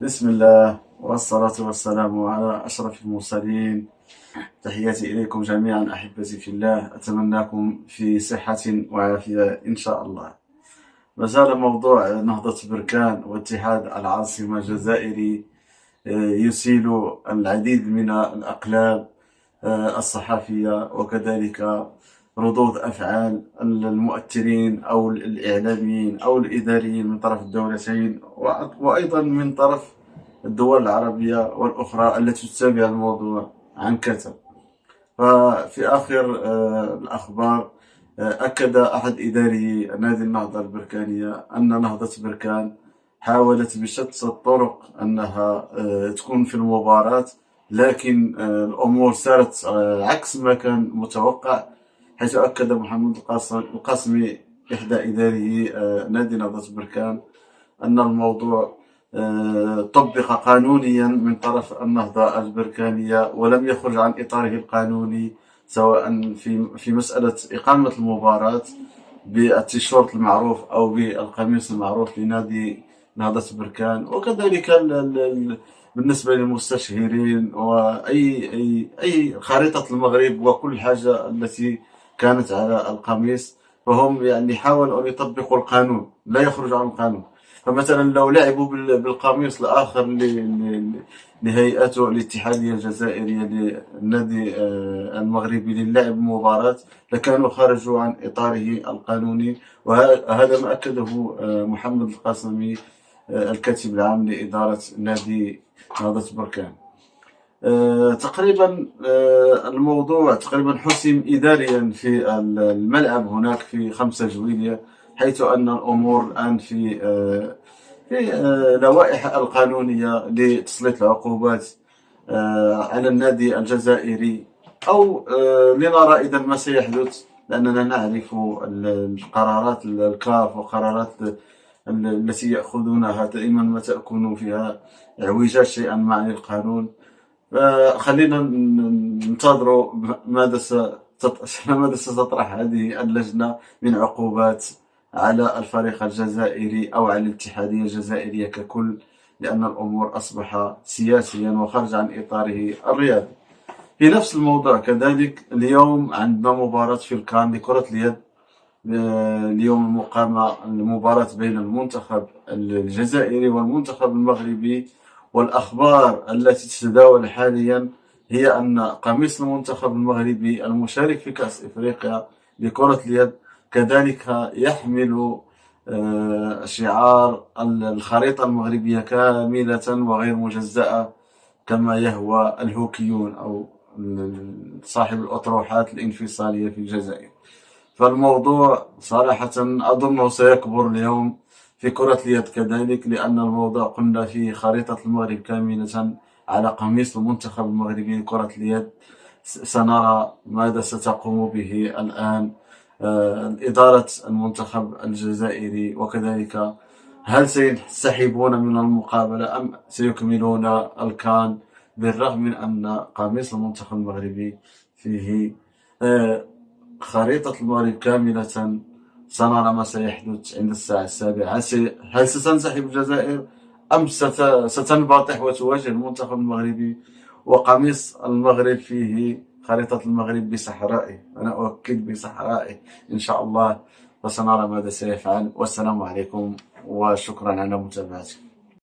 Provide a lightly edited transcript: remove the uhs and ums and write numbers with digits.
بسم الله والصلاة والسلام على أشرف المرسلين. تحياتي إليكم جميعا أحبتي في الله، أتمنىكم في صحة وعافية إن شاء الله. ما زال موضوع نهضة بركان واتحاد العاصمة الجزائري يثير العديد من الأقلام الصحفية، وكذلك ردود أفعال المؤثرين أو الإعلاميين أو الإداريين من طرف الدولتين، وأيضا من طرف الدول العربية والأخرى التي تتابع الموضوع عن كثب. ففي آخر الأخبار أكد أحد إداري نادي النهضة البركانية أن نهضة بركان حاولت بشتى الطرق أنها تكون في المباراة، لكن الأمور سارت عكس ما كان متوقع، حيث أكد محمد القاسمي إحدى إداري نادي نهضة بركان أن الموضوع طبق قانونيا من طرف النهضة البركانية ولم يخرج عن إطاره القانوني، سواء في مسألة إقامة المباراة بالتيشيرت المعروف أو بالقميص المعروف لنادي نهضة بركان، وكذلك بالنسبة للمستشهرين وأي خريطة المغرب وكل حاجة التي كانت على القميص، فهم يعني حاولوا أن يطبقوا القانون لا يخرج عن القانون. فمثلا لو لعبوا بالقميص الآخر لهيئته الاتحادية الجزائرية للنادي المغربي للعب مباراة، لكانوا خرجوا عن إطاره القانوني، وهذا ما أكده محمد القاسمي الكاتب العام لإدارة نادي نهضة بركان. تقريبا الموضوع تقريبا حسم إداريا في الملعب هناك في 5 جويلية، حيث أن الأمور الآن في اللوائح القانونية لتسليط العقوبات على النادي الجزائري، أو لنرى إذا ما سيحدث، لأننا نعرف القرارات الكاف وقرارات التي يأخذونها دائما ما تكون فيها اعوجاج شيئا ما عن القانون. فخلينا ننتظروا ماذا ستطرح هذه اللجنة من عقوبات على الفريق الجزائري أو على الاتحادية الجزائرية ككل، لأن الأمور أصبح سياسيا وخرج عن إطاره الرياضي. في نفس الموضوع كذلك اليوم عندنا مباراة في الكان لكرة اليد. اليوم المقامة المباراة بين المنتخب الجزائري والمنتخب المغربي، والأخبار التي تتداول حاليا هي أن قميص المنتخب المغربي المشارك في كأس إفريقيا لكرة اليد كذلك يحمل شعار الخريطة المغربية كاملة وغير مجزأة، كما يهوى الهوكيون أو صاحب الأطروحات الانفصالية في الجزائر. فالموضوع صراحة أظنه سيكبر اليوم في كرة اليد كذلك، لأن الموضوع قلنا فيه خريطة المغرب كاملة على قميص المنتخب المغربي لكرة اليد. سنرى ماذا ستقوم به الآن إدارة المنتخب الجزائري، وكذلك هل سينسحبون من المقابلة أم سيكملون الكان، بالرغم من أن قميص المنتخب المغربي فيه خريطة المغرب كاملة. سنرى ما سيحدث عند الساعة 7. هل ستنسحب الجزائر أم ستنبطح وتواجه المنتخب المغربي؟ وقميص المغرب فيه خريطة المغرب بصحرائه، أنا أؤكد بصحرائه إن شاء الله. وسنرى ماذا سيفعل، والسلام عليكم وشكرا على متابعتكم.